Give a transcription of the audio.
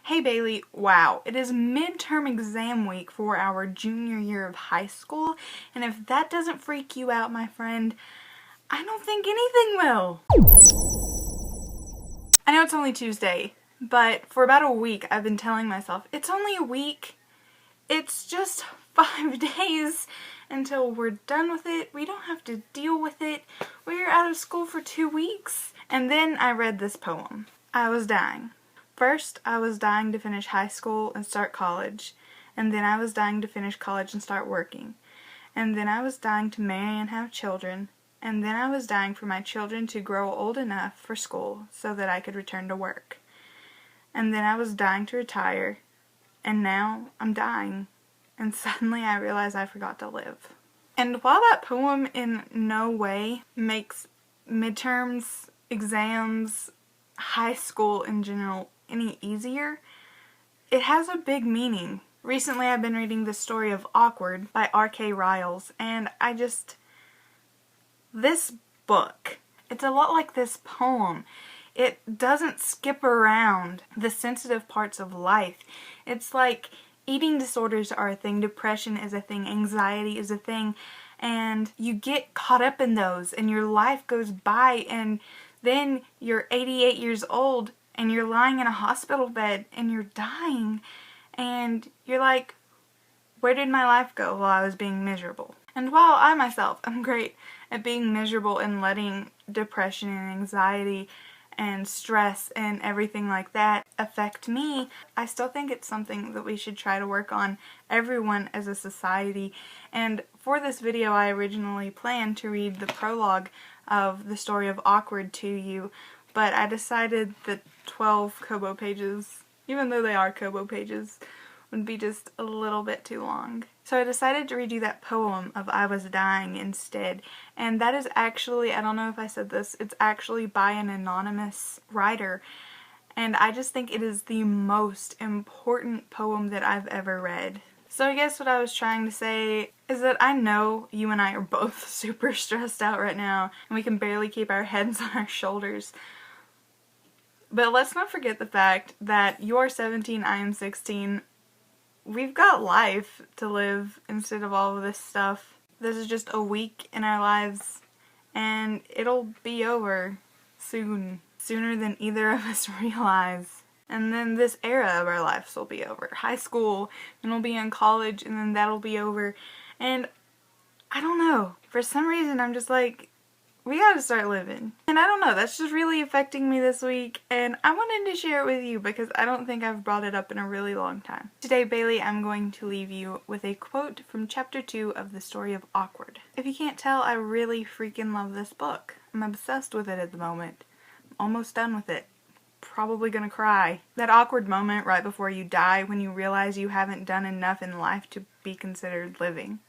Hey Bailey, wow, it is midterm exam week for our junior year of high school, and if that doesn't freak you out, my friend, I don't think anything will. I know it's only Tuesday, but for about a week I've been telling myself, it's only a week, it's just 5 days until we're done with it, we don't have to deal with it, we're out of school for 2 weeks. And then I read this poem. I was dying. First, I was dying to finish high school and start college, and then I was dying to finish college and start working, and then I was dying to marry and have children, and then I was dying for my children to grow old enough for school so that I could return to work, and then I was dying to retire, and now I'm dying, and suddenly I realize I forgot to live. And while that poem in no way makes midterms, exams, high school in general any easier, it has a big meaning. Recently I've been reading the story of Awkward by R.K. Riles, and this book, it's a lot like this poem. It doesn't skip around the sensitive parts of life. It's like eating disorders are a thing, depression is a thing, anxiety is a thing, and you get caught up in those and your life goes by, and then you're 88 years old and you're lying in a hospital bed and you're dying and you're like, where did my life go while I was being miserable? And while I myself am great at being miserable and letting depression and anxiety and stress and everything like that affect me, I still think it's something that we should try to work on, everyone as a society. And for this video I originally planned to read the prologue of the story of Awkward to you, but I decided that 12 Kobo pages, even though they are Kobo pages, would be just a little bit too long. So I decided to read you that poem of I Was Dying instead, and that is actually, I don't know if I said this, it's actually by an anonymous writer, and I just think it is the most important poem that I've ever read. So I guess what I was trying to say is that I know you and I are both super stressed out right now, and we can barely keep our heads on our shoulders. But let's not forget the fact that you're 17, I am 16. We've got life to live instead of all of this stuff. This is just a week in our lives, and it'll be over soon. Sooner than either of us realize. And then this era of our lives will be over. High school, then we'll be in college, and then that'll be over. And I don't know. For some reason, I'm just like, we gotta start living. And I don't know, that's just really affecting me this week, and I wanted to share it with you because I don't think I've brought it up in a really long time. Today, Bailey, I'm going to leave you with a quote from chapter 2 of the story of Awkward. If you can't tell, I really freaking love this book. I'm obsessed with it at the moment. I'm almost done with it. Probably gonna cry. That awkward moment right before you die when you realize you haven't done enough in life to be considered living.